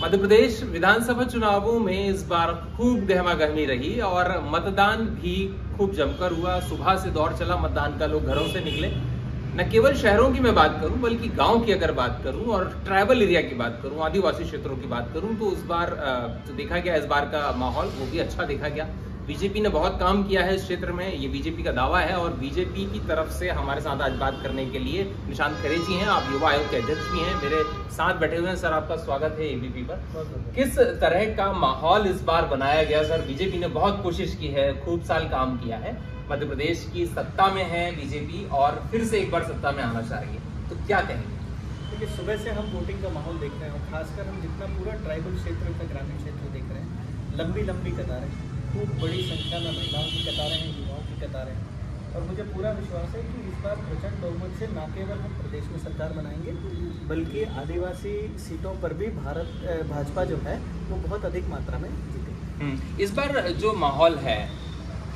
मध्य प्रदेश विधानसभा चुनावों में इस बार खूब गहमागहमी रही और मतदान भी खूब जमकर हुआ। सुबह से दौर चला मतदान का, लोग घरों से निकले। न केवल शहरों की मैं बात करूं बल्कि गांव की अगर बात करूं और ट्राइबल एरिया की बात करूं, आदिवासी क्षेत्रों की बात करूं, तो इस बार जो देखा गया, इस बार का माहौल वो भी अच्छा देखा गया। बीजेपी ने बहुत काम किया है इस क्षेत्र में, ये बीजेपी का दावा है। और बीजेपी की तरफ से हमारे साथ आज बात करने के लिए निशांत खरे जी हैं, आप युवा आयोग के अध्यक्ष भी हैं, मेरे साथ बैठे हुए हैं। सर, आपका स्वागत है एबीपी पर। किस तरह का माहौल इस बार बनाया गया? सर, बीजेपी ने बहुत कोशिश की है, खूब साल काम किया है, मध्य प्रदेश की सत्ता में है बीजेपी और फिर से एक बार सत्ता में आना चाह रही है, तो क्या कहेंगे? देखिए, सुबह से हम वोटिंग का माहौल देख रहे हैं और खासकर हम जितना पूरा ट्राइबल क्षेत्र का ग्रामीण क्षेत्र देख रहे हैं, लंबी लंबी कतारें, खूब बड़ी संख्या में महिलाओं की कतारें हैं, युवाओं की कतारें हैं। और मुझे पूरा विश्वास है कि इस बार प्रचंड बहुमत से न केवल हम प्रदेश में सरकार बनाएंगे बल्कि आदिवासी सीटों पर भी भाजपा जो है वो बहुत अधिक मात्रा में जीतेगी। इस बार जो माहौल है,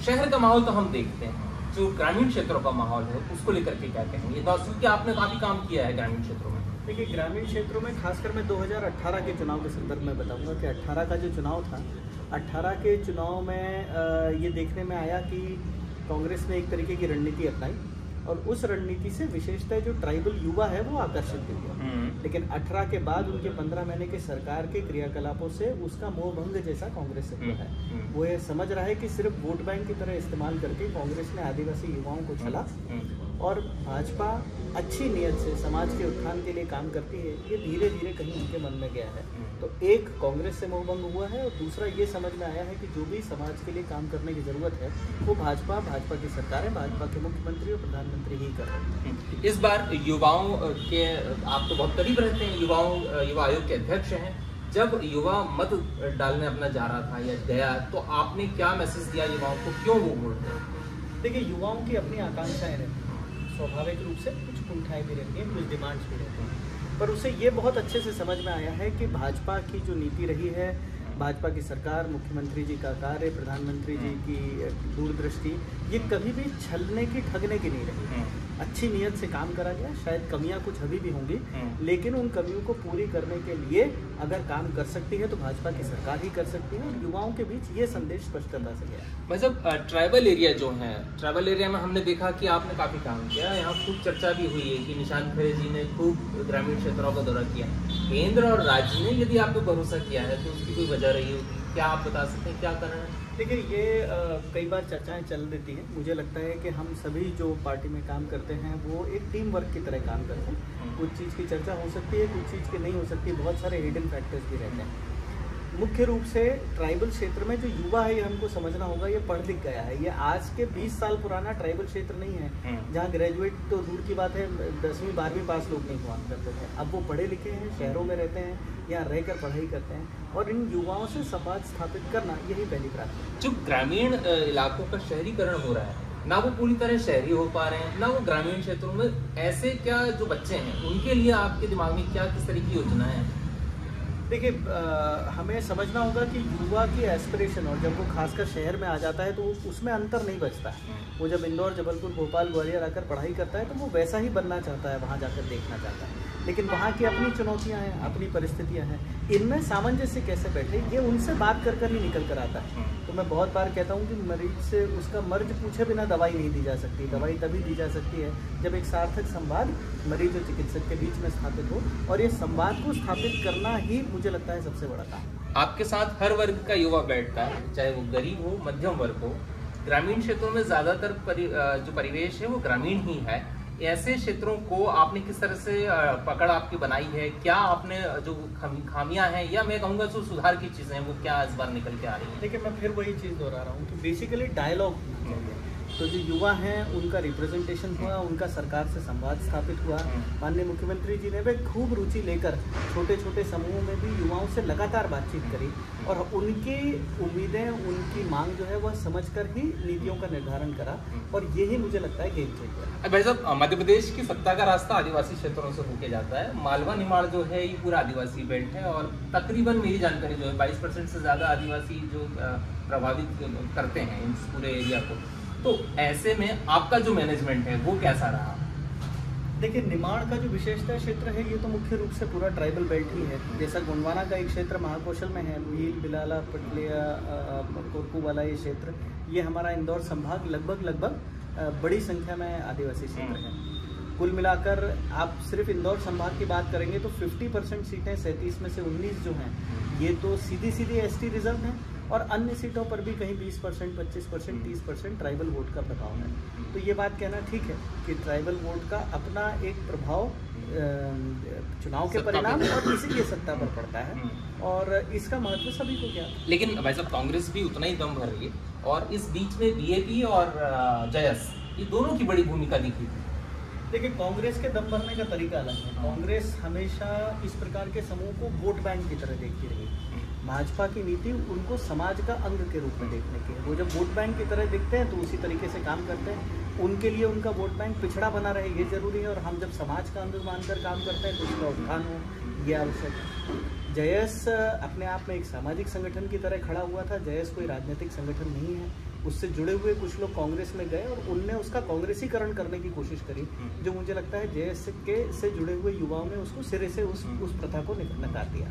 शहर का माहौल तो हम देखते हैं, जो ग्रामीण क्षेत्रों का माहौल है उसको लेकर के क्या कहेंगे? क्योंकि आपने काफी काम किया है ग्रामीण क्षेत्रों में। देखिए, ग्रामीण क्षेत्रों में खासकर मैं 2018 के चुनाव के संदर्भ में बताऊंगा कि 18 का जो चुनाव था, 18 के चुनाव में ये देखने में आया कि कांग्रेस ने एक तरीके की रणनीति अपनाई और उस रणनीति से विशेषतः जो ट्राइबल युवा है वो आकर्षित हुआ। लेकिन 18 के बाद उनके 15 महीने के सरकार के क्रियाकलापों से उसका मोहभंग जैसा कांग्रेस से हुआ है। वो ये समझ रहा है कि सिर्फ वोट बैंक की तरह इस्तेमाल करके कांग्रेस ने आदिवासी युवाओं को छला और भाजपा अच्छी नीयत से समाज के उत्थान के लिए काम करती है, ये धीरे धीरे कहीं उनके मन में गया है। तो एक, कांग्रेस से मोहभंग हुआ है और दूसरा ये समझ में आया है कि जो भी समाज के लिए काम करने की जरूरत है वो भाजपा की सरकार है, भाजपा के मुख्यमंत्री और प्रधानमंत्री ही कर रहे हैं। इस बार युवाओं के आप तो बहुत करीब रहते हैं, युवा आयोग के अध्यक्ष हैं। जब युवा मत डालने अपना जा रहा था या गया, तो आपने क्या मैसेज दिया युवाओं को, क्यों वो वोट दें? देखिए, युवाओं की अपनी आकांक्षाएं रहती हैं, स्वाभाविक रूप से कुछ कुंठाएं भी रहती हैं, कुछ डिमांड्स भी रहती हैं, पर उसे ये बहुत अच्छे से समझ में आया है कि भाजपा की जो नीति रही है, भाजपा की सरकार, मुख्यमंत्री जी का कार्य, प्रधानमंत्री जी की दूरदृष्टि, ये कभी भी छलने की, ठगने की नहीं रही। अच्छी नीयत से काम करा गया। शायद कमियां कुछ अभी भी होंगी, लेकिन उन कमियों को पूरी करने के लिए अगर काम कर सकती है तो भाजपा की सरकार ही कर सकती है। और युवाओं के बीच ये संदेश स्पष्टता से गया। मतलब ट्राइबल एरिया जो है, ट्राइबल एरिया में हमने देखा कि आपने काफी काम किया, यहाँ खूब चर्चा भी हुई है कि निशांत खरे जी ने खूब ग्रामीण क्षेत्रों का दौरा किया। केंद्र और राज्य ने यदि आपको भरोसा किया है तो उसकी कोई वजह रही होगी, क्या आप बता सकते हैं क्या कारण है? देखिए, ये कई बार चर्चाएं चल देती हैं। मुझे लगता है कि हम सभी जो पार्टी में काम करते हैं वो एक टीम वर्क की तरह काम करते हैं। कुछ चीज़ की चर्चा हो सकती है, कुछ चीज़ की नहीं हो सकती, बहुत सारे हिडन फैक्टर्स भी रहते हैं। मुख्य रूप से ट्राइबल क्षेत्र में जो युवा है, ये हमको समझना होगा, ये पढ़ लिख गया है। ये आज के 20 साल पुराना ट्राइबल क्षेत्र नहीं है जहाँ ग्रेजुएट तो दूर की बात है, 10वीं 12वीं पास लोग नहीं हुआ करते थे। अब वो पढ़े लिखे हैं, शहरों में रहते हैं, यहाँ रहकर पढ़ाई करते हैं और इन युवाओं से संवाद स्थापित करना यही पहली प्राथमिकता है। जो ग्रामीण इलाकों का शहरीकरण हो रहा है, ना वो पूरी तरह शहरी हो पा रहे हैं, ना वो ग्रामीण क्षेत्रों में, ऐसे क्या जो बच्चे हैं उनके लिए आपके दिमाग में क्या किस तरह की योजना है? देखिए, हमें समझना होगा कि युवा की एस्पिरेशन, और जब वो खासकर शहर में आ जाता है तो उसमें अंतर नहीं बचता है। वो जब इंदौर, जबलपुर, भोपाल, ग्वालियर आकर पढ़ाई करता है तो वो वैसा ही बनना चाहता है, वहाँ जाकर देखना चाहता है। लेकिन वहाँ की अपनी चुनौतियाँ हैं, अपनी परिस्थितियाँ हैं, इनमें सामंजस्य कैसे बैठे, ये उनसे बात कर ही निकल कर आता है। तो मैं बहुत बार कहता हूँ कि मरीज से उसका मर्ज पूछे बिना दवाई नहीं दी जा सकती। दवाई तभी दी जा सकती है जब एक सार्थक संवाद मरीज और चिकित्सक के बीच में स्थापित हो, और ये संवाद को स्थापित करना ही मुझे लगता है सबसे बड़ा काम। आपके साथ हर वर्ग का युवा बैठता है, चाहे वो गरीब हो, मध्यम वर्ग हो। ग्रामीण क्षेत्रों में ज्यादातर जो परिवेश है वो ग्रामीण ही है। ऐसे क्षेत्रों को आपने किस तरह से पकड़ आपकी बनाई है? क्या आपने जो खामियां हैं या मैं कहूँगा जो सुधार की चीजें हैं वो क्या इस बार निकल के आ रही है? देखिए, मैं फिर वही चीज़ दोहरा रहा हूँ कि बेसिकली डायलॉग चाहिए। तो जो युवा हैं उनका रिप्रेजेंटेशन हुआ, उनका सरकार से संवाद स्थापित हुआ। माननीय मुख्यमंत्री जी ने भी खूब रुचि लेकर छोटे छोटे समूहों में भी युवाओं से लगातार बातचीत करी और उनकी उम्मीदें, उनकी मांग जो है वह समझकर ही नीतियों का निर्धारण करा, और यही मुझे लगता है गेम चेंजर। भाई साहब, मध्य प्रदेश की सत्ता का रास्ता आदिवासी क्षेत्रों से होके जाता है। मालवा निमाड़ जो है ये पूरा आदिवासी बेल्ट है और तकरीबन मेरी जानकारी जो है 22% से ज्यादा आदिवासी जो प्रभावित करते हैं इस पूरे एरिया को। तो ऐसे में आपका जो मैनेजमेंट है वो कैसा रहा? देखिए, निमाड़ का जो विशेषता क्षेत्र है ये तो मुख्य रूप से पूरा ट्राइबल बेल्ट ही है। जैसा गोंडवाना का एक क्षेत्र महाकौशल में है, भील, बिलाला, पटलिया, कोरकूवाला, ये क्षेत्र, ये हमारा इंदौर संभाग लगभग बड़ी संख्या में आदिवासी क्षेत्र है। कुल मिलाकर आप सिर्फ इंदौर संभाग की बात करेंगे तो 50% सीटें 37 में से 19 जो हैं ये तो सीधी एसटी रिजर्व हैं, और अन्य सीटों पर भी कहीं 20%, 25%, 30% ट्राइबल वोट का प्रभाव है। तो ये बात कहना ठीक है कि ट्राइबल वोट का अपना एक प्रभाव चुनाव के परिणाम और इसीलिए सत्ता पर पड़ता है, और इसका महत्व सभी को क्या। लेकिन भाई साहब, कांग्रेस भी उतना ही दम भर रही है, और इस बीच में बीएपी और जयस, ये दोनों की बड़ी भूमिका दिखी। देखिए, कांग्रेस के दम भरने का तरीका अलग है। कांग्रेस हमेशा इस प्रकार के समूह को वोट बैंक की तरह देखती रही। भाजपा की नीति उनको समाज का अंग के रूप में देखने की है। वो जब वोट बैंक की तरह देखते हैं तो उसी तरीके से काम करते हैं। उनके लिए उनका वोट बैंक पिछड़ा बना रहे ये जरूरी है, और हम जब समाज का अंग मानकर काम करते हैं तो उसका उत्थान हो, ये आवश्यक है। जयस अपने आप में एक सामाजिक संगठन की तरह खड़ा हुआ था। जयस कोई राजनीतिक संगठन नहीं है। उससे जुड़े हुए कुछ लोग कांग्रेस में गए और उनने उसका कांग्रेसीकरण करने की कोशिश करी, जो मुझे लगता है जयस से जुड़े हुए युवाओं ने उसको सिरे से उस प्रथा को नकार दिया।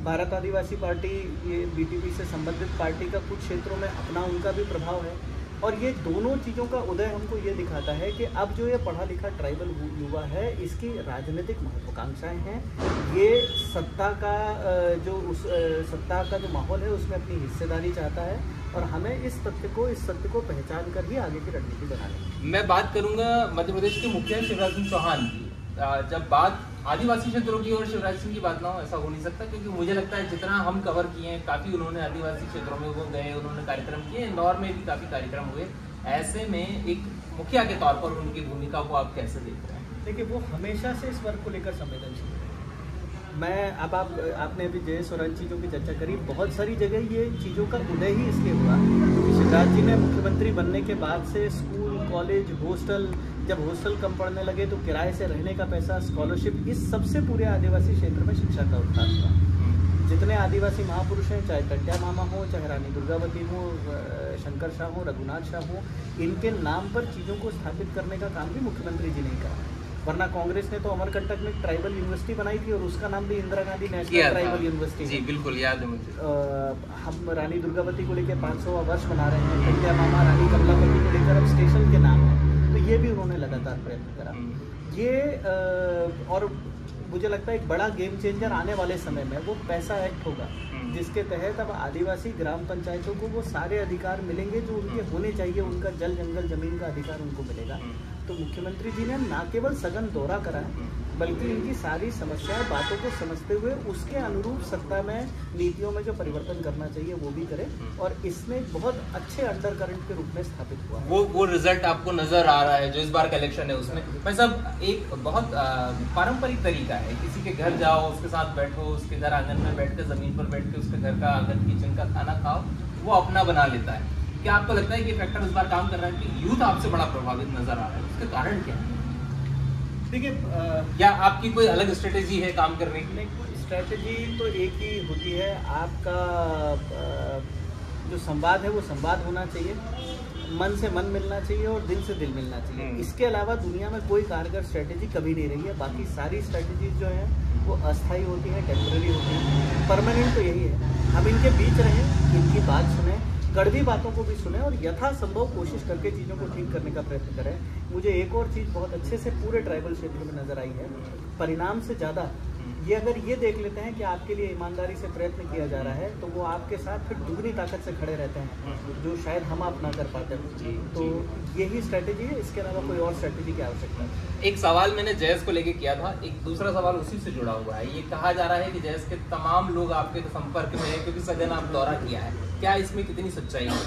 भारत आदिवासी पार्टी, ये बीटीपी से संबंधित पार्टी का कुछ क्षेत्रों में अपना उनका भी प्रभाव है, और ये दोनों चीज़ों का उदय हमको ये दिखाता है कि अब जो ये पढ़ा लिखा ट्राइबल युवा है, इसकी राजनीतिक महत्वाकांक्षाएं हैं। ये सत्ता का जो माहौल है उसमें अपनी हिस्सेदारी चाहता है, और हमें इस सत्य को पहचान कर ही आगे की रणनीति बनानी। मैं बात करूंगा मध्य प्रदेश के मुखिया शिवराज सिंह चौहान की। जब बात आदिवासी क्षेत्रों की और शिवराज सिंह की बात ना हो, ऐसा हो नहीं सकता, क्योंकि मुझे लगता है जितना हम कवर किए हैं, काफ़ी उन्होंने आदिवासी क्षेत्रों में वो गए, उन्होंने कार्यक्रम किए, इंदौर में भी काफ़ी कार्यक्रम हुए। ऐसे में एक मुखिया के तौर पर उनकी भूमिका को आप कैसे देख रहे हैं? देखिए, वो हमेशा से इस वर्ग को लेकर संवेदनशील है। आपने अभी जयस और अन्य चीज़ों की चर्चा करी। बहुत सारी जगह ये चीज़ों का उदय ही इसलिए हुआ क्योंकि शिवराज जी ने मुख्यमंत्री बनने के बाद से स्कूल, कॉलेज, हॉस्टल, जब हॉस्टल कम पड़ने लगे तो किराए से रहने का पैसा, स्कॉलरशिप, इस सबसे पूरे आदिवासी क्षेत्र में शिक्षा का उत्थान हुआ। जितने आदिवासी महापुरुष हैं, चाहे टट्या मामा हो, चाहे रानी दुर्गावती हो, शंकर शाह हो, रघुनाथ शाह हो, इनके नाम पर चीज़ों को स्थापित करने का काम भी मुख्यमंत्री जी ने करा। वरना कांग्रेस ने तो अमरकंटक में ट्राइबल यूनिवर्सिटी बनाई थी और उसका नाम भी Indira Gandhi national tribal university. जी बिल्कुल याद है मुझे। हम रानी दुर्गावती को लेकर 500वां वर्ष मना रहे हैं। टट्या मामा, रानी कमलापति को लेकर अब स्टेशन के नाम है, तो ये भी उन्होंने लगातार प्रयत्न करा। ये और मुझे लगता है एक बड़ा गेम चेंजर आने वाले समय में वो पैसा एक्ट होगा, जिसके तहत अब आदिवासी ग्राम पंचायतों को वो सारे अधिकार मिलेंगे जो उनके होने चाहिए। उनका जल, जंगल, जमीन का अधिकार उनको मिलेगा। तो मुख्यमंत्री जी ने न केवल सघन दौरा करा है, बल्कि इनकी सारी समस्याएं, बातों को समझते हुए उसके अनुरूप सत्ता में, नीतियों में जो परिवर्तन करना चाहिए वो भी करे, और इसमें बहुत अच्छे अंडरकरंट के रूप में स्थापित हुआ। वो रिजल्ट आपको नजर आ रहा है जो इस बार का इलेक्शन है उसमें। भाई साहब, एक बहुत पारंपरिक तरीका है, किसी के घर जाओ, उसके साथ बैठो, उसके घर आंगन में बैठ कर, जमीन पर बैठ के उसके घर का आंगन, किचन का खाना खाओ, वो अपना बना लेता है। क्या आपको लगता है कि फैक्टर इस बार काम कर रहा है कि यूथ आपसे बड़ा प्रभावित नजर आ रहा है? उसके कारण क्या है? देखिए, क्या आपकी कोई अलग स्ट्रेटेजी है काम करने की? नहीं, स्ट्रेटेजी तो एक ही होती है। आपका जो संवाद है वो संवाद होना चाहिए, मन से मन मिलना चाहिए और दिल से दिल मिलना चाहिए। इसके अलावा दुनिया में कोई कारगर स्ट्रेटेजी कभी नहीं रही है। बाकी सारी स्ट्रेटेजीज जो हैं वो अस्थायी होती हैं, टेम्पररी होती हैं। परमानेंट तो यही है, हम इनके बीच रहें, इनकी बात सुने, कड़वी बातों को भी सुने और यथासंभव कोशिश करके चीज़ों को ठीक करने का प्रयत्न करें। मुझे एक और चीज़ बहुत अच्छे से पूरे ट्राइबल क्षेत्र में नजर आई है, परिणाम से ज़्यादा ये अगर ये देख लेते हैं कि आपके लिए ईमानदारी से प्रयत्न किया जा रहा है, तो वो आपके साथ फिर दुगनी ताकत से खड़े रहते हैं, जो शायद हम आप ना कर पाते हैं। तो यही स्ट्रेटेजी है, इसके अलावा कोई और स्ट्रेटेजी की आवश्यकता है। एक सवाल मैंने जयस को लेके किया था, एक दूसरा सवाल उसी से जुड़ा हुआ है। ये कहा जा रहा है कि जयस के तमाम लोग आपके संपर्क में है क्योंकि सघन आप दौरा किया है, क्या इसमें कितनी सच्चाई है?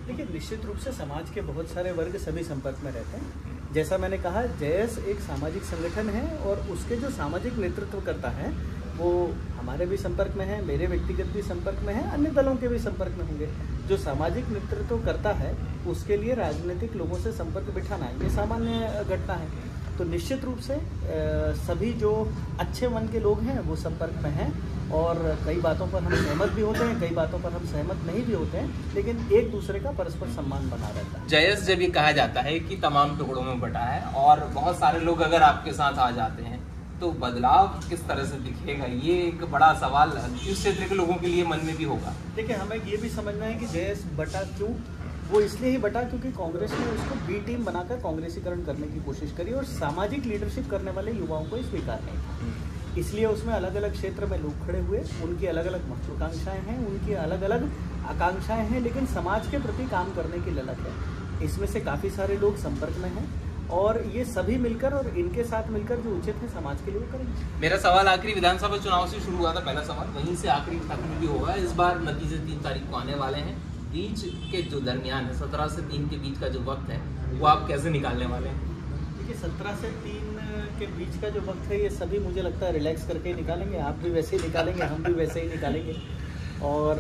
देखिए, निश्चित रूप से समाज के बहुत सारे वर्ग सभी संपर्क में रहते हैं। जैसा मैंने कहा, जयस एक सामाजिक संगठन है और उसके जो सामाजिक नेतृत्व करता है वो हमारे भी संपर्क में है, मेरे व्यक्तिगत भी संपर्क में है, अन्य दलों के भी संपर्क में होंगे। जो सामाजिक नेतृत्व करता है उसके लिए राजनीतिक लोगों से संपर्क बिठाना ये सामान्य घटना है। तो निश्चित रूप से सभी जो अच्छे मन के लोग हैं वो संपर्क में हैं और कई बातों पर हम सहमत भी होते हैं, कई बातों पर हम सहमत नहीं भी होते हैं, लेकिन एक दूसरे का परस्पर सम्मान बना रहता है। जयेश, जब ये कहा जाता है कि तमाम टुकड़ों में बटा है और बहुत सारे लोग अगर आपके साथ आ जाते हैं तो बदलाव किस तरह से दिखेगा, ये एक बड़ा सवाल इस क्षेत्र के लोगों के लिए मन में भी होगा। देखिए, हमें ये भी समझना है कि जयेश बटा क्यों। वो इसलिए ही बटा क्योंकि कांग्रेस ने उसको बी टीम बनाकर कांग्रेसीकरण करने की कोशिश करी और सामाजिक लीडरशिप करने वाले युवाओं को स्वीकार नहीं था। इसलिए उसमें अलग अलग क्षेत्र में लोग खड़े हुए, उनकी अलग अलग महत्वाकांक्षाएं हैं, उनकी अलग अलग आकांक्षाएं हैं, लेकिन समाज के प्रति काम करने की ललक है। इसमें से काफ़ी सारे लोग संपर्क में हैं और ये सभी मिलकर और इनके साथ मिलकर जो उचित है समाज के लिए वो करेंगे। मेरा सवाल आखिरी विधानसभा चुनाव से शुरू हुआ था, पहला सवाल वहीं से आखिरी तक भी होगा। इस बार नतीजे 3 तारीख को आने वाले हैं। बीच के जो दरमियान है 17 से 3 के बीच का जो वक्त है वो आप कैसे निकालने वाले हैं? देखिए, 17 से 3 के बीच का जो वक्त है ये सभी मुझे लगता है रिलैक्स करके ही निकालेंगे। आप भी वैसे ही निकालेंगे, हम भी वैसे ही निकालेंगे और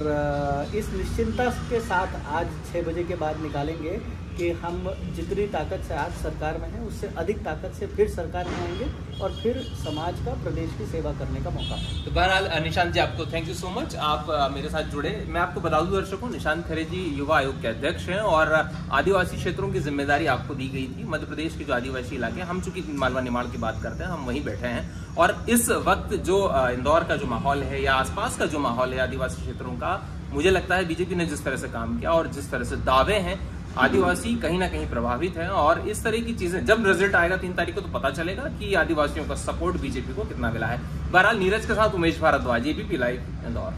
इस निश्चिंतता के साथ आज 6 बजे के बाद निकालेंगे कि हम जितनी ताकत से आज सरकार में हैं उससे अधिक ताकत से फिर सरकार में आएंगे और फिर समाज का, प्रदेश की सेवा करने का मौका। तो बहरहाल निशांत जी, आपको थैंक यू सो मच, आप मेरे साथ जुड़े। मैं आपको बता दूं दर्शकों, निशांत खरे जी युवा आयोग के अध्यक्ष हैं और आदिवासी क्षेत्रों की जिम्मेदारी आपको दी गई थी। मध्य प्रदेश के जो आदिवासी इलाके, हम चूंकि मालवा निमाड़ की बात करते हैं, हम वहीं बैठे हैं और इस वक्त जो इंदौर का जो माहौल है या आसपास का जो माहौल है आदिवासी क्षेत्रों का, मुझे लगता है बीजेपी ने जिस तरह से काम किया और जिस तरह से दावे हैं, आदिवासी कहीं ना कहीं प्रभावित हैं और इस तरह की चीजें जब रिजल्ट आएगा 3 तारीख को तो पता चलेगा कि आदिवासियों का सपोर्ट बीजेपी को कितना मिला है। बहरहाल नीरज के साथ उमेश भारद्वाज, ABP लाइव, इंदौर।